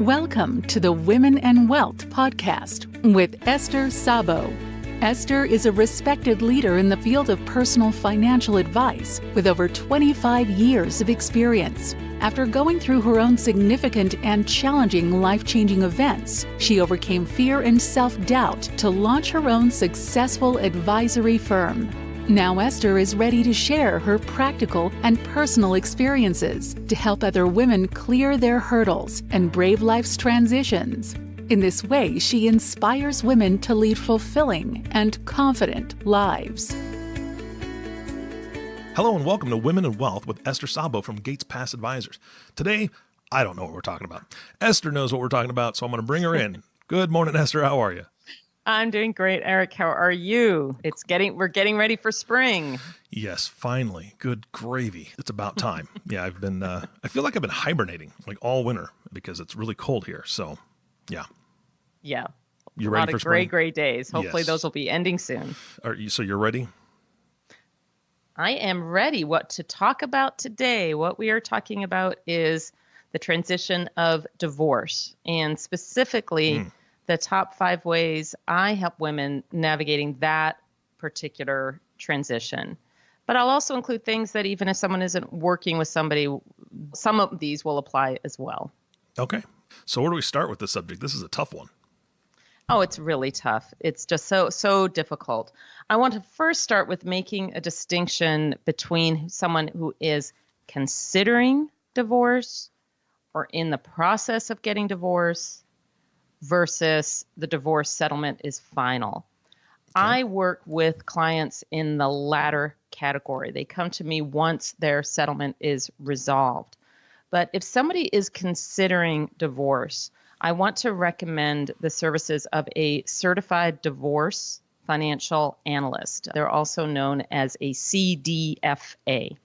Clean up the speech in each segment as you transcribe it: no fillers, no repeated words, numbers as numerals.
Welcome to the Women and Wealth podcast with Esther Szabo. Esther is a respected leader in the field of personal financial advice with over 25 years of experience. After going through her own significant and challenging life-changing events, she overcame fear and self-doubt to launch her own successful advisory firm. Now Esther is ready to share her practical and personal experiences to help other women clear their hurdles and brave life's transitions. In this way, she inspires women to lead fulfilling and confident lives. Hello and welcome to Women and Wealth with Esther Szabo from Gates Past Advisors. Today, I don't know what we're talking about. Esther knows what we're talking about, so I'm going to bring her in. Good morning, Esther. How are you? I'm doing great, Eric. How are you? We're getting ready for spring. Yes, finally. Good gravy. It's about time. Yeah, I feel like I've been hibernating like all winter because it's really cold here. So, yeah. Yeah. You ready for spring? Gray days. Hopefully Yes. those will be ending soon. So you're ready? I am ready. What to talk about today? What we are talking about is the transition of divorce, and specifically the top 5 ways I help women navigating that particular transition. But I'll also include things that even if someone isn't working with somebody, some of these will apply as well. Okay. So where do we start with this subject? This is a tough one. Oh, it's really tough. It's just so difficult. I want to first start with making a distinction between someone who is considering divorce or in the process of getting divorced versus the divorce settlement is final. Okay. I work with clients in the latter category. They come to me once their settlement is resolved. But if somebody is considering divorce, I want to recommend the services of a Certified Divorce Financial Analyst. They're also known as a CDFA.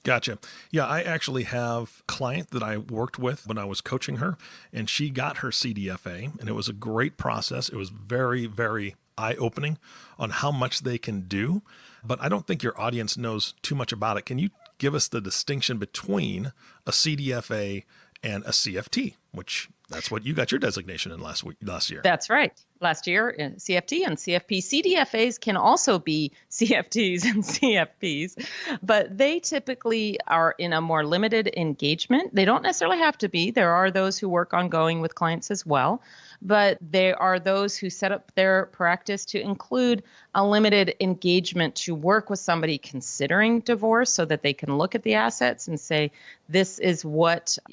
Gotcha. Yeah, I actually have a client that I worked with when I was coaching her, and she got her CDFA, and it was a great process. It was very, very eye-opening on how much they can do, but I don't think your audience knows too much about it. Can you give us the distinction between a CDFA and a CFT, which that's what you got your designation in last year. That's right. Last year, CFT and CFP. CDFAs can also be CFTs and CFPs, but they typically are in a more limited engagement. They don't necessarily have to be. There are those who work ongoing with clients as well, but there are those who set up their practice to include a limited engagement to work with somebody considering divorce so that they can look at the assets and say, this is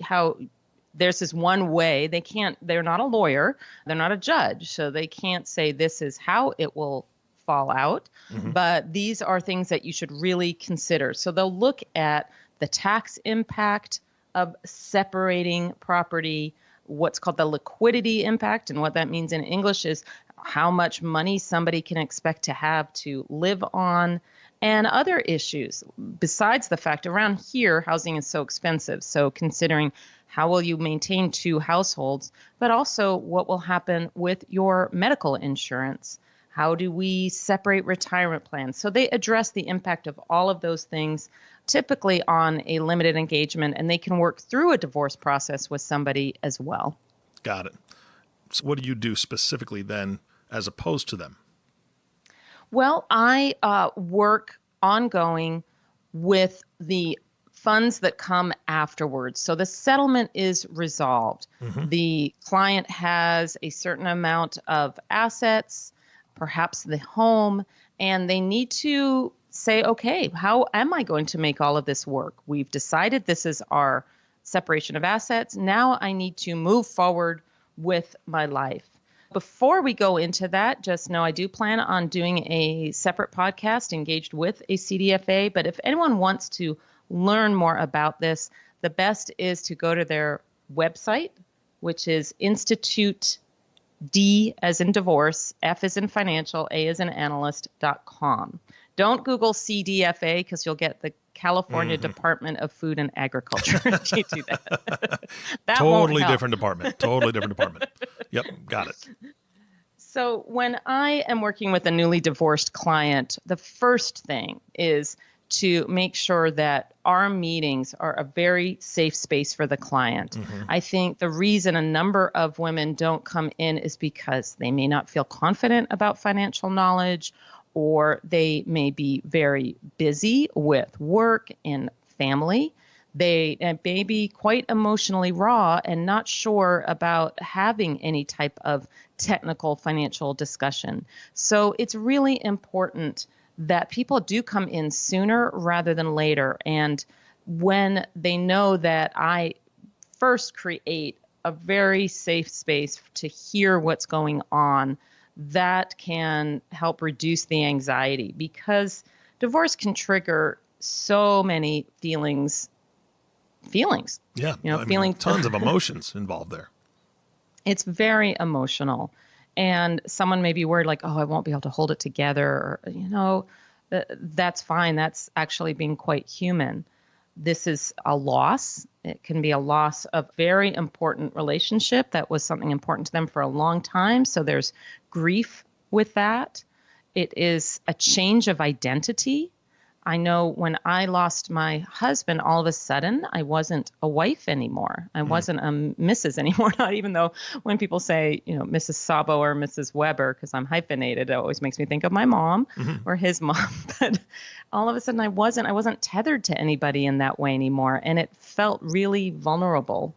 how there's this one way. They're not a lawyer, they're not a judge, so they can't say this is how it will fall out, but these are things that you should really consider. So they'll look at the tax impact of separating property, what's called the liquidity impact, and what that means in English is how much money somebody can expect to have to live on, and other issues. Besides the fact around here, housing is so expensive. So considering how will you maintain 2 households, but also what will happen with your medical insurance? How do we separate retirement plans? So they address the impact of all of those things, typically on a limited engagement, and they can work through a divorce process with somebody as well. Got it. So what do you do specifically then as opposed to them? Well, I work ongoing with the funds that come afterwards. So the settlement is resolved. The client has a certain amount of assets, perhaps the home, and they need to say, okay, how am I going to make all of this work? We've decided this is our separation of assets. Now I need to move forward with my life. Before we go into that, just know I do plan on doing a separate podcast engaged with a CDFA, but if anyone wants to learn more about this, the best is to go to their website, which is Institute D as in divorce, F as in financial, A as in analyst.com. Don't Google CDFA because you'll get the California Department of Food and Agriculture if you do that. That Totally different department. Totally different department. Yep, got it. So when I am working with a newly divorced client, the first thing is to make sure that our meetings are a very safe space for the client. I think the reason a number of women don't come in is because they may not feel confident about financial knowledge, or they may be very busy with work and family. They may be quite emotionally raw and not sure about having any type of technical financial discussion. So it's really important that people do come in sooner rather than later. And when they know that I first create a very safe space to hear what's going on, that can help reduce the anxiety, because divorce can trigger so many feelings. Yeah. Feeling tons of emotions involved there. It's very emotional. And someone may be worried like, oh, I won't be able to hold it together. Or, that's fine. That's actually being quite human. This is a loss. It can be a loss of very important relationship that was something important to them for a long time. So there's grief with that. It is a change of identity. I know when I lost my husband, all of a sudden, I wasn't a wife anymore. I wasn't a Mrs. anymore, not even though when people say, Mrs. Szabo or Mrs. Weber, because I'm hyphenated, it always makes me think of my mom or his mom. But all of a sudden, I wasn't tethered to anybody in that way anymore. And it felt really vulnerable.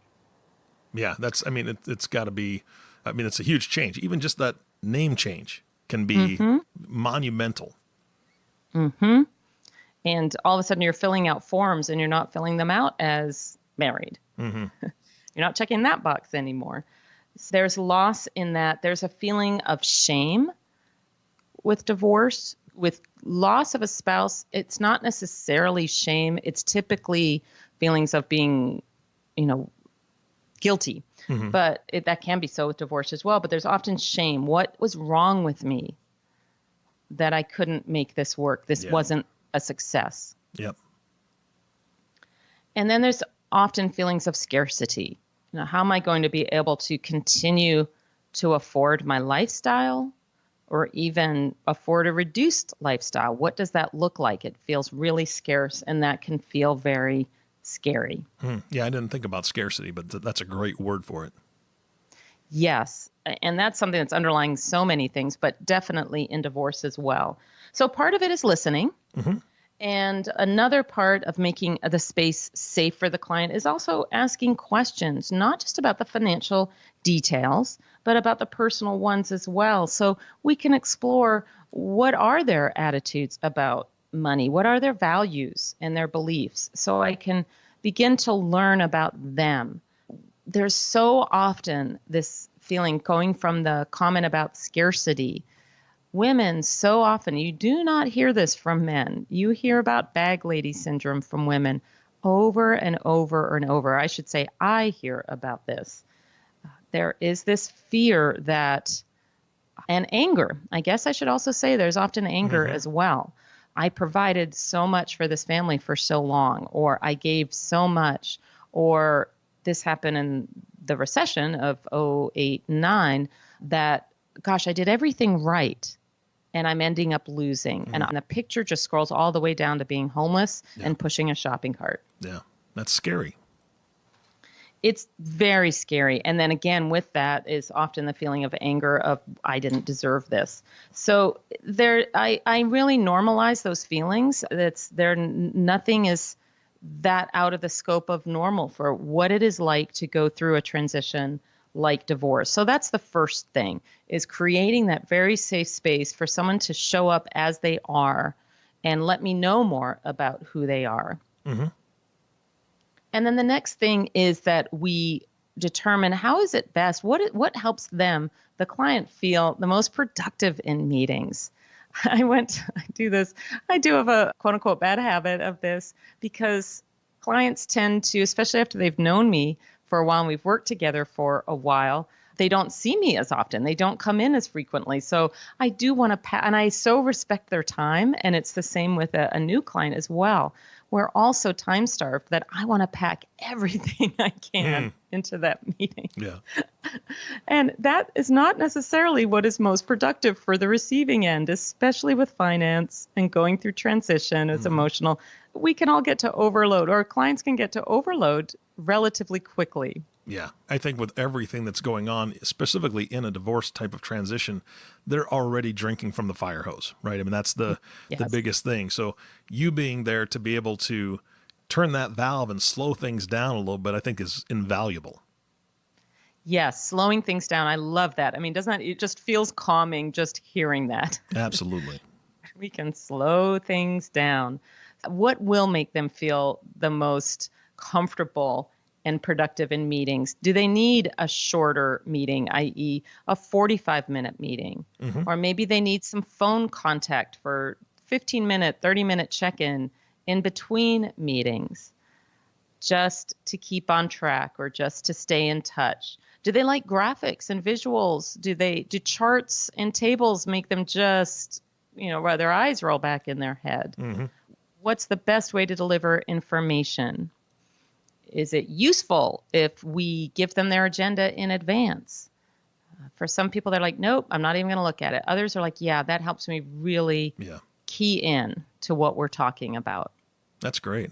Yeah, it's got to be, it's a huge change. Even just that name change can be monumental. And all of a sudden you're filling out forms and you're not filling them out as married. You're not checking that box anymore. So there's loss in that. There's a feeling of shame with divorce. With loss of a spouse, it's not necessarily shame. It's typically feelings of being, guilty. But that can be so with divorce as well. But there's often shame. What was wrong with me that I couldn't make this work? This wasn't a success. Yep. And then there's often feelings of scarcity. How am I going to be able to continue to afford my lifestyle or even afford a reduced lifestyle? What does that look like? It feels really scarce, and that can feel very scary. Yeah, I didn't think about scarcity, but that's a great word for it. Yes. And that's something that's underlying so many things, but definitely in divorce as well. So part of it is listening. And another part of making the space safe for the client is also asking questions, not just about the financial details, but about the personal ones as well. So we can explore, what are their attitudes about money? What are their values and their beliefs? So I can begin to learn about them. There's so often this feeling going from the comment about scarcity. Women, so often, you do not hear this from men. You hear about bag lady syndrome from women over and over and over. I should say I hear about this. There is this fear and anger. I guess I should also say there's often anger as well. I provided so much for this family for so long, or I gave so much, or this happened in the recession of 2008-09 that, gosh, I did everything right. And I'm ending up losing. And the picture just scrolls all the way down to being homeless and pushing a shopping cart. Yeah, that's scary. It's very scary. And then again, with that is often the feeling of anger of, I didn't deserve this. So I really normalize those feelings. Nothing is that out of the scope of normal for what it is like to go through a transition like divorce. So that's the first thing, is creating that very safe space for someone to show up as they are and let me know more about who they are. And then the next thing is that we determine, how is it best, what helps them, the client, feel the most productive in meetings. I do have a quote unquote bad habit of this, because clients tend to, especially after they've known me for a while and we've worked together for a while, they don't see me as often. They don't come in as frequently. So I do want to, and I so respect their time. And it's the same with a new client as well. We're also time starved that I want to pack everything I can into that meeting. Yeah. And that is not necessarily what is most productive for the receiving end, especially with finance and going through transition. It's emotional. We can all get to overload, or clients can get to overload relatively quickly. Yeah, I think with everything that's going on, specifically in a divorce type of transition, they're already drinking from the fire hose, right? I mean, that's the biggest thing. So you being there to be able to turn that valve and slow things down a little bit, I think is invaluable. Yes, slowing things down. I love that. I mean, doesn't that, it just feels calming just hearing that. Absolutely. We can slow things down. What will make them feel the most comfortable and productive in meetings? Do they need a shorter meeting, i.e. a 45-minute meeting? Or maybe they need some phone contact for 15-minute, 30-minute check-in in between meetings, just to keep on track or just to stay in touch? Do they like graphics and visuals? Do charts and tables make them just, where their eyes roll back in their head? What's the best way to deliver information? Is it useful if we give them their agenda in advance? For some people, they're like, nope, I'm not even going to look at it. Others are like, yeah, that helps me really key in to what we're talking about. That's great.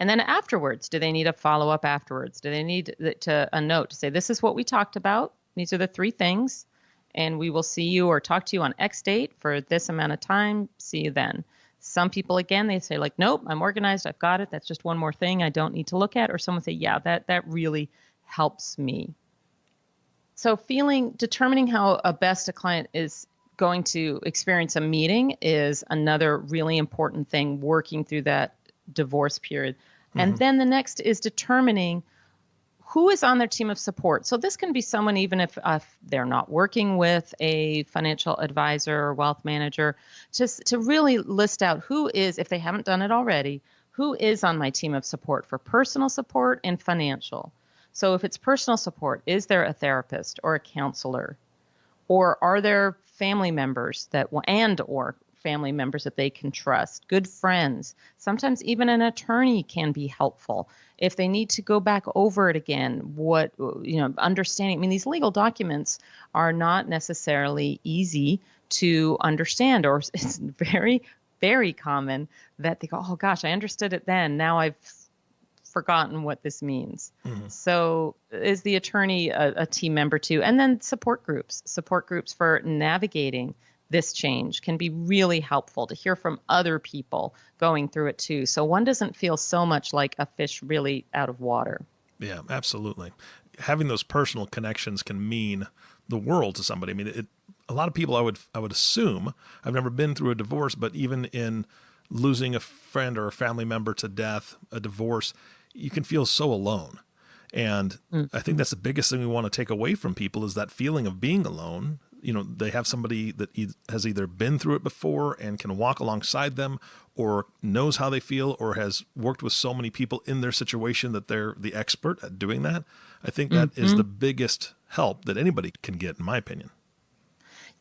And then afterwards, do they need a follow-up afterwards? Do they need a note to say, this is what we talked about. These are the 3 things. And we will see you or talk to you on X date for this amount of time. See you then. Some people, again, they say like, nope, I'm organized. I've got it. That's just one more thing I don't need to look at. Or someone say, yeah, that really helps me. So determining how best a client is going to experience a meeting is another really important thing working through that divorce period. And then the next is determining who is on their team of support. So this can be someone, even if they're not working with a financial advisor or wealth manager, just to really list out who is, if they haven't done it already, who is on my team of support for personal support and financial. So if it's personal support, is there a therapist or a counselor? Or are there family members or family members that they can trust, good friends? Sometimes even an attorney can be helpful. If they need to go back over it again, understanding, I mean, these legal documents are not necessarily easy to understand, or it's very, very common that they go, oh gosh, I understood it then. Now I've forgotten what this means. So is the attorney a team member too? And then support groups for navigating this change can be really helpful to hear from other people going through it too. So one doesn't feel so much like a fish really out of water. Yeah, absolutely. Having those personal connections can mean the world to somebody. I mean, a lot of people I would assume, I've never been through a divorce, but even in losing a friend or a family member to death, a divorce, you can feel so alone. And I think that's the biggest thing we want to take away from people is that feeling of being alone. They have somebody that has either been through it before and can walk alongside them, or knows how they feel, or has worked with so many people in their situation that they're the expert at doing that. I think that is the biggest help that anybody can get, in my opinion.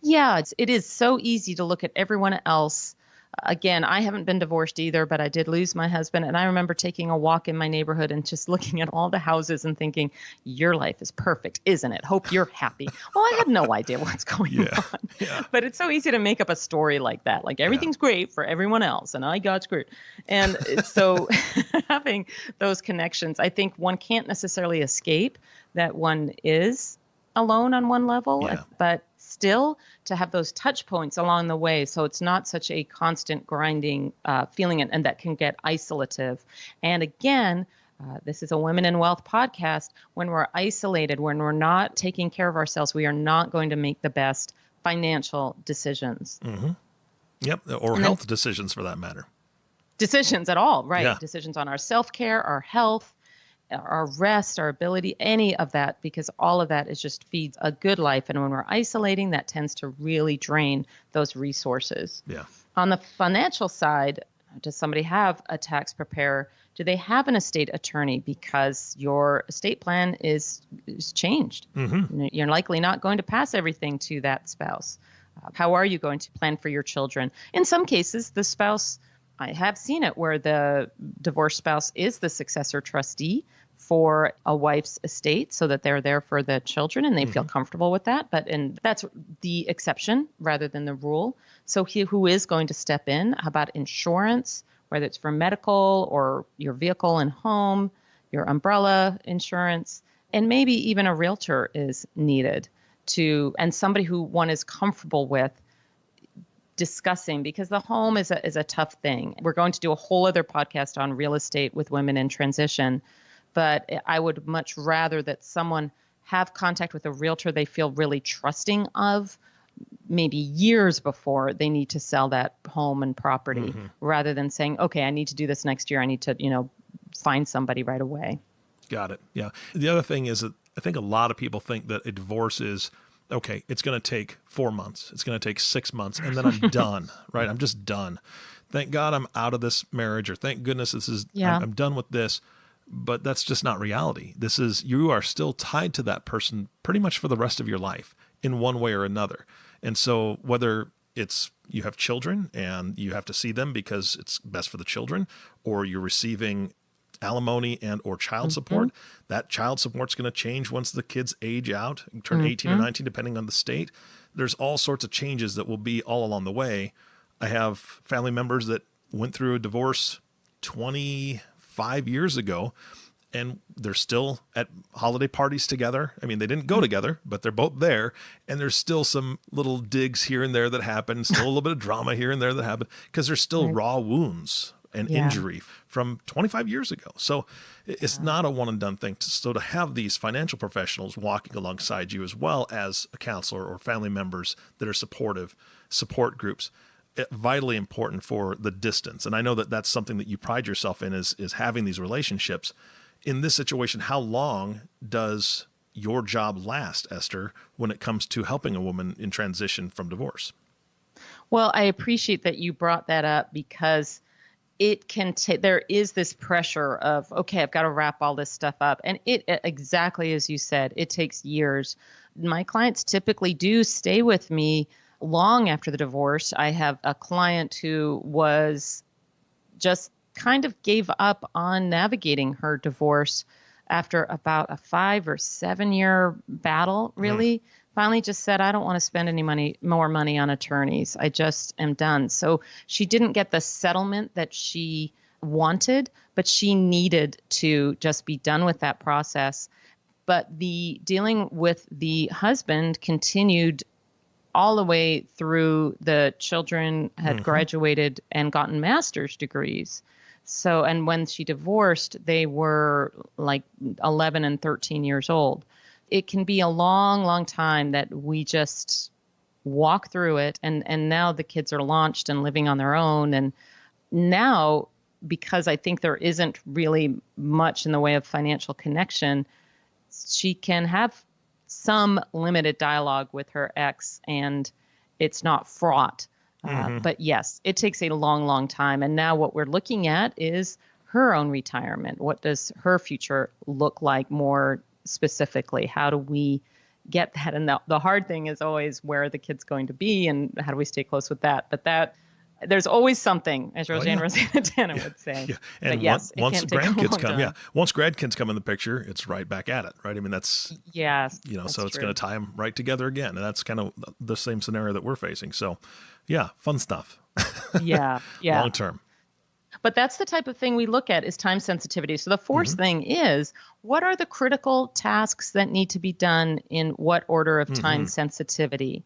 Yeah, it is so easy to look at everyone else. Again, I haven't been divorced either, but I did lose my husband. And I remember taking a walk in my neighborhood and just looking at all the houses and thinking, your life is perfect, isn't it? Hope you're happy. Well, I had no idea what's going on. Yeah. But it's so easy to make up a story like that. Like everything's great for everyone else and I got screwed. And so having those connections, I think one can't necessarily escape that one is alone on one level, but still to have those touch points along the way. So it's not such a constant grinding feeling, and that can get isolative. And again, this is a Women in Wealth podcast. When we're isolated, when we're not taking care of ourselves, we are not going to make the best financial decisions. Yep. Or health decisions for that matter. Decisions at all, right? Yeah. Decisions on our self-care, our health, our rest, our ability, any of that, because all of that just feeds a good life. And when we're isolating, that tends to really drain those resources. Yeah. On the financial side, does somebody have a tax preparer? Do they have an estate attorney? Because your estate plan is changed. You're likely not going to pass everything to that spouse. How are you going to plan for your children? In some cases, the spouse, I have seen it where the divorced spouse is the successor trustee for a wife's estate so that they're there for the children and they feel comfortable with that. And that's the exception rather than the rule. So who is going to step in? How about insurance, whether it's for medical or your vehicle and home, your umbrella insurance, and maybe even a realtor is needed and somebody who one is comfortable with discussing, because the home is a tough thing. We're going to do a whole other podcast on real estate with women in transition, but I would much rather that someone have contact with a realtor they feel really trusting of, maybe years before they need to sell that home and property, rather than saying, okay, I need to do this next year. I need to, find somebody right away. Got it. Yeah. The other thing is that I think a lot of people think that a divorce is, okay, it's going to take 4 months. It's going to take 6 months, and then I'm done, right? I'm just done. Thank God I'm out of this marriage, or thank goodness I'm done with this. But that's just not reality. You are still tied to that person pretty much for the rest of your life in one way or another. And so whether it's you have children and you have to see them because it's best for the children, or you're receiving alimony and or child support, that child support's going to change once the kids age out, turn 18 or 19, depending on the state. There's all sorts of changes that will be all along the way. I have family members that went through a divorce 25 years ago, and they're still at holiday parties together. I mean, they didn't go together, but they're both there. And there's still some little digs here and there that happen, still a little bit of drama here and there that happen, because there's still raw wounds and injury from 25 years ago. So it's not a one and done thing. So to have these financial professionals walking alongside you, as well as a counselor or family members that are supportive, support groups, vitally important for the distance. And I know that that's something that you pride yourself in, is having these relationships. In this situation, how long does your job last, Esther, when it comes to helping a woman in transition from divorce? Well, I appreciate that you brought that up, because it can there is this pressure of, okay, I've got to wrap all this stuff up. And it, exactly as you said, it takes years. My clients typically do stay with me long after the divorce. I have a client who was just kind of gave up on navigating her divorce after about a 5 or 7 year battle, really. Finally just said, I don't want to spend any more money on attorneys. I just am done. So she didn't get the settlement that she wanted, but she needed to just be done with that process. But the dealing with the husband continued all the way through. The children had graduated and gotten master's degrees. So, and when she divorced, they were like 11 and 13 years old. It can be a long, long time that we just walk through it. And now the kids are launched and living on their own. And now, because I think there isn't really much in the way of financial connection, she can have some limited dialogue with her ex, and it's not fraught. But yes, it takes a long, long time. And now what we're looking at is her own retirement. What does her future look like more specifically? How do we get that? And the hard thing is always, where are the kids going to be, and how do we stay close with that? But there's always something, as Roseanne Rosanna would say. Yeah. And but yes, once grandkids come, once grandkids come in the picture, it's right back at it, right? I mean, that's that's so it's true. going to tie them right together again, and that's kind of the same scenario that we're facing. So, yeah, fun stuff. Yeah. Long term. But that's the type of thing we look at, is time sensitivity. So the fourth thing is, what are the critical tasks that need to be done in what order of time sensitivity?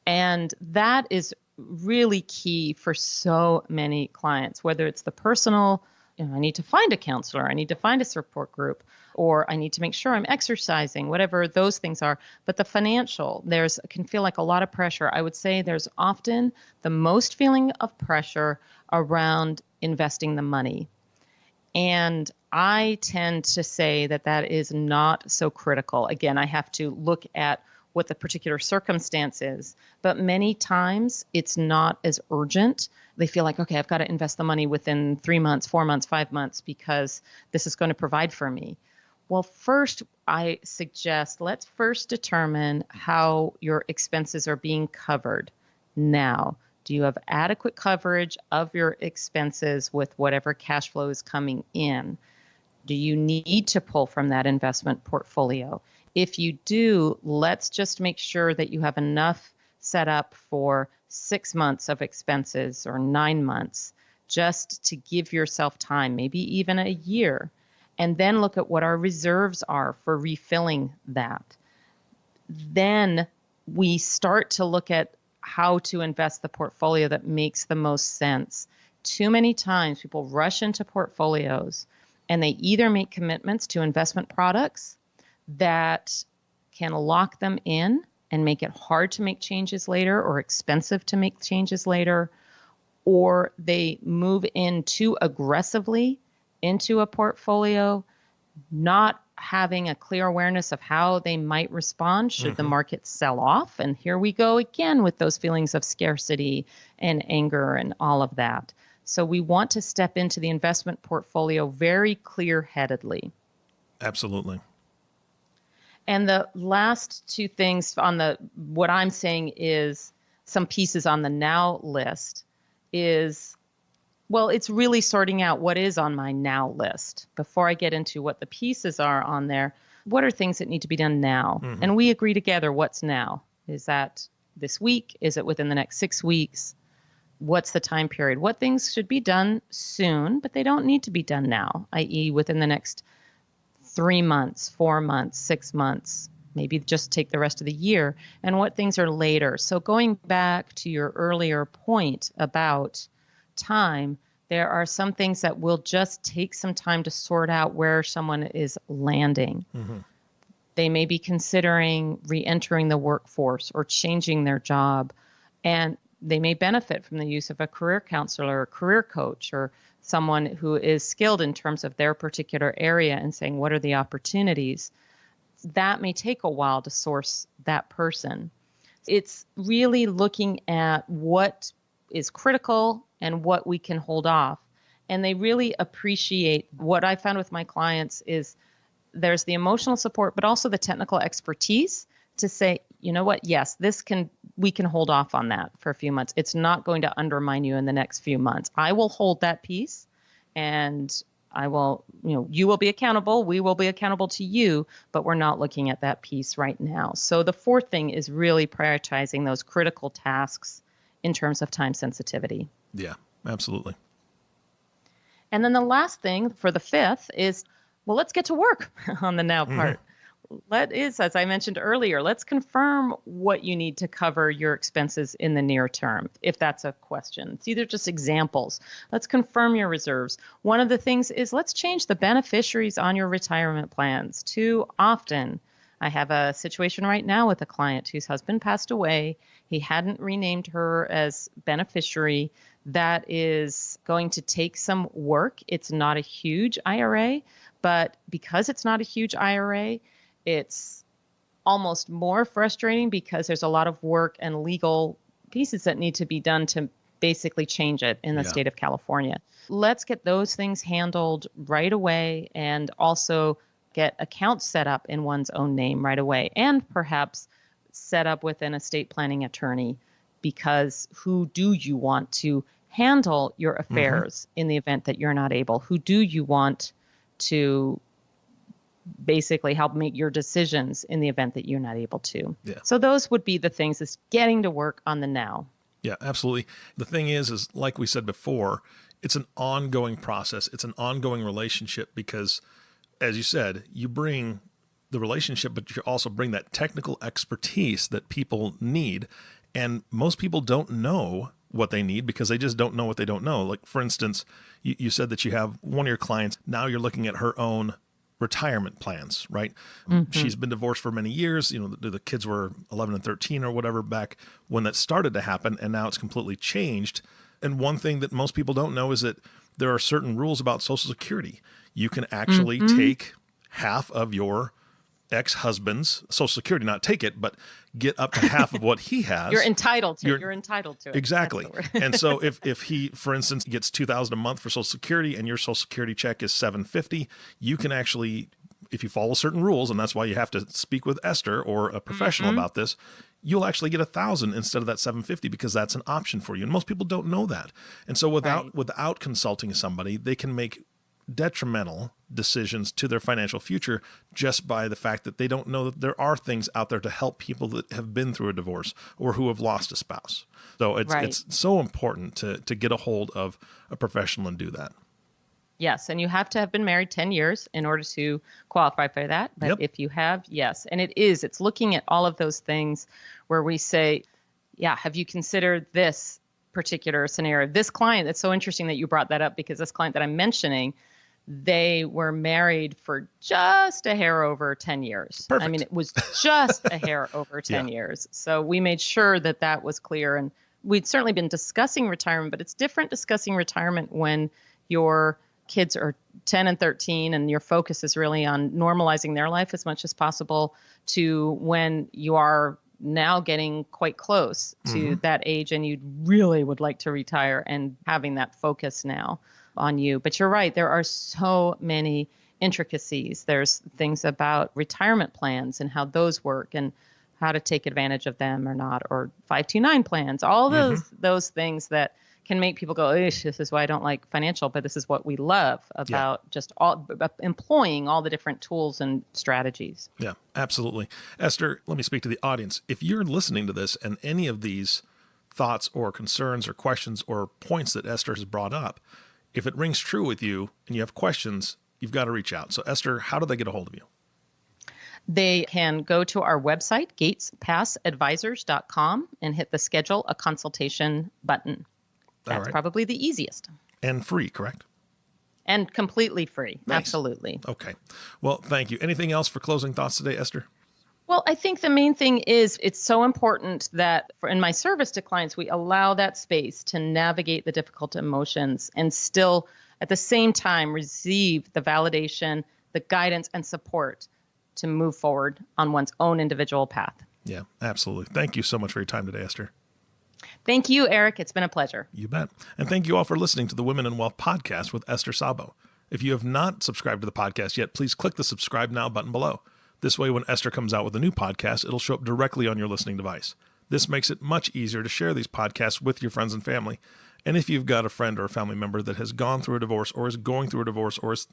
And that is really key for so many clients, whether it's the personal, I need to find a counselor, I need to find a support group, or I need to make sure I'm exercising, whatever those things are. But the financial, can feel like a lot of pressure. I would say there's often the most feeling of pressure around investing the money. And I tend to say that is not so critical. Again, I have to look at what the particular circumstance is, but many times it's not as urgent. They feel like, okay, I've got to invest the money within 3 months, 4 months, 5 months, because this is going to provide for me. Well, first, I suggest let's first determine how your expenses are being covered now. Do you have adequate coverage of your expenses with whatever cash flow is coming in? Do you need to pull from that investment portfolio? If you do, let's just make sure that you have enough set up for 6 months of expenses or 9 months, just to give yourself time, maybe even a year, and then look at what our reserves are for refilling that. Then we start to look at how to invest the portfolio that makes the most sense. Too many times people rush into portfolios and they either make commitments to investment products that can lock them in and make it hard to make changes later or expensive to make changes later, or they move in too aggressively into a portfolio, not having a clear awareness of how they might respond should the market sell off. And here we go again with those feelings of scarcity and anger and all of that. So we want to step into the investment portfolio very clear-headedly. Absolutely. And the last two things on what I'm saying is some pieces on the now list is, well, it's really sorting out what is on my now list. Before I get into what the pieces are on there, what are things that need to be done now? And we agree together what's now. Is that this week? Is it within the next 6 weeks? What's the time period? What things should be done soon, but they don't need to be done now, i.e. within the next 3 months, 4 months, 6 months, maybe just take the rest of the year, and what things are later. So going back to your earlier point about time, there are some things that will just take some time to sort out where someone is landing. They may be considering re-entering the workforce or changing their job, and they may benefit from the use of a career counselor or career coach or someone who is skilled in terms of their particular area and saying, what are the opportunities? That may take a while to source that person. It's really looking at what is critical and what we can hold off. And they really appreciate what I found with my clients is there's the emotional support, but also the technical expertise to say, you know what, yes, we can hold off on that for a few months. It's not going to undermine you in the next few months. I will hold that piece and I will, you will be accountable. We will be accountable to you, but we're not looking at that piece right now. So the fourth thing is really prioritizing those critical tasks in terms of time sensitivity. Yeah, absolutely. And then the last thing for the fifth is, well, let's get to work on the now part. As I mentioned earlier, let's confirm what you need to cover your expenses in the near term, if that's a question. It's either just examples. Let's confirm your reserves. One of the things is let's change the beneficiaries on your retirement plans. Too often, I have a situation right now with a client whose husband passed away. He hadn't renamed her as beneficiary. That is going to take some work. It's not a huge IRA, but because it's not a huge IRA, it's almost more frustrating because there's a lot of work and legal pieces that need to be done to basically change it in the state of California. Let's get those things handled right away and also get accounts set up in one's own name right away and perhaps set up with an estate planning attorney, because who do you want to handle your affairs in the event that you're not able? Who do you want to basically help make your decisions in the event that you're not able to? Yeah. So those would be the things, is getting to work on the now. Yeah, absolutely. The thing is like we said before, it's an ongoing process. It's an ongoing relationship because, as you said, you bring the relationship, but you also bring that technical expertise that people need. And most people don't know what they need because they just don't know what they don't know. Like, for instance, you said that you have one of your clients, now you're looking at her own retirement plans, right? She's been divorced for many years. The kids were 11 and 13 or whatever back when that started to happen. And now it's completely changed. And one thing that most people don't know is that there are certain rules about Social Security. You can actually take half of your ex-husband's Social Security, not take it, but get up to half of what he has. You're entitled to it. Exactly. And so if he, for instance, gets $2,000 a month for Social Security and your Social Security check is $750, you can actually, if you follow certain rules, and that's why you have to speak with Esther or a professional about this, you'll actually get $1,000 instead of that $750 because that's an option for you. And most people don't know that. And so without consulting somebody, they can make detrimental decisions to their financial future just by the fact that they don't know that there are things out there to help people that have been through a divorce or who have lost a spouse. So it's so important to get a hold of a professional and do that. Yes, and you have to have been married 10 years in order to qualify for that. But if you have, yes. And it's looking at all of those things where we say, yeah, have you considered this particular scenario? This client, it's so interesting that you brought that up, because this client that I'm mentioning, they were married for just a hair over 10 years. Perfect. I mean, it was just a hair over 10 years. So we made sure that that was clear. And we'd certainly been discussing retirement, but it's different discussing retirement when your kids are 10 and 13 and your focus is really on normalizing their life as much as possible, to when you are now getting quite close to that age and you really would like to retire, and having that focus now on you. But you're right, there are so many intricacies. There's things about retirement plans and how those work and how to take advantage of them or not, or 529 plans, all those things that can make people go, this is why I don't like financial, but this is what we love about just employing all the different tools and strategies. Yeah, absolutely. Esther, let me speak to the audience. If you're listening to this and any of these thoughts or concerns or questions or points that Esther has brought up, if it rings true with you and you have questions, you've got to reach out. So Esther, how do they get a hold of you? They can go to our website, gatespassadvisors.com, and hit the schedule a consultation button. That's probably the easiest. And free, correct? And completely free. Nice. Absolutely. Okay. Well, thank you. Anything else for closing thoughts today, Esther? Well, I think the main thing is it's so important that in my service to clients, we allow that space to navigate the difficult emotions and still at the same time receive the validation, the guidance and support to move forward on one's own individual path. Yeah, absolutely. Thank you so much for your time today, Esther. Thank you, Eric. It's been a pleasure. You bet. And thank you all for listening to the Women in Wealth podcast with Esther Szabo. If you have not subscribed to the podcast yet, please click the subscribe now button below. This way, when Esther comes out with a new podcast, it'll show up directly on your listening device. This makes it much easier to share these podcasts with your friends and family. And if you've got a friend or a family member that has gone through a divorce or is going through a divorce or is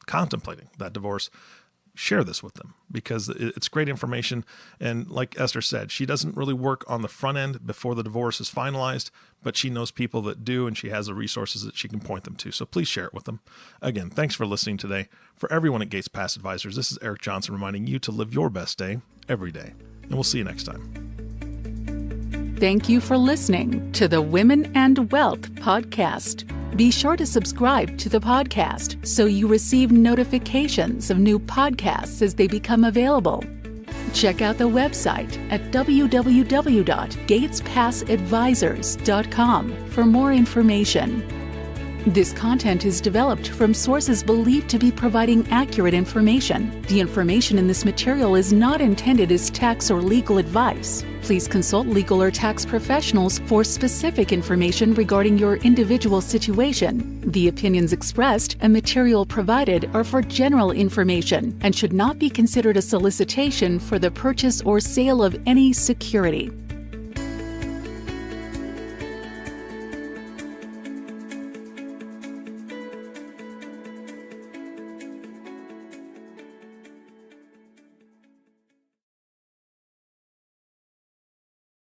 contemplating that divorce, share this with them, because it's great information. And like Esther said, she doesn't really work on the front end before the divorce is finalized, but she knows people that do, and she has the resources that she can point them to. So please share it with them. Again, thanks for listening today. For everyone at Gates Pass Advisors, this is Eric Johnson reminding you to live your best day every day. And we'll see you next time. Thank you for listening to the Women and Wealth podcast. Be sure to subscribe to the podcast so you receive notifications of new podcasts as they become available. Check out the website at www.gatespassadvisors.com for more information. This content is developed from sources believed to be providing accurate information. The information in this material is not intended as tax or legal advice. Please consult legal or tax professionals for specific information regarding your individual situation. The opinions expressed and material provided are for general information and should not be considered a solicitation for the purchase or sale of any security.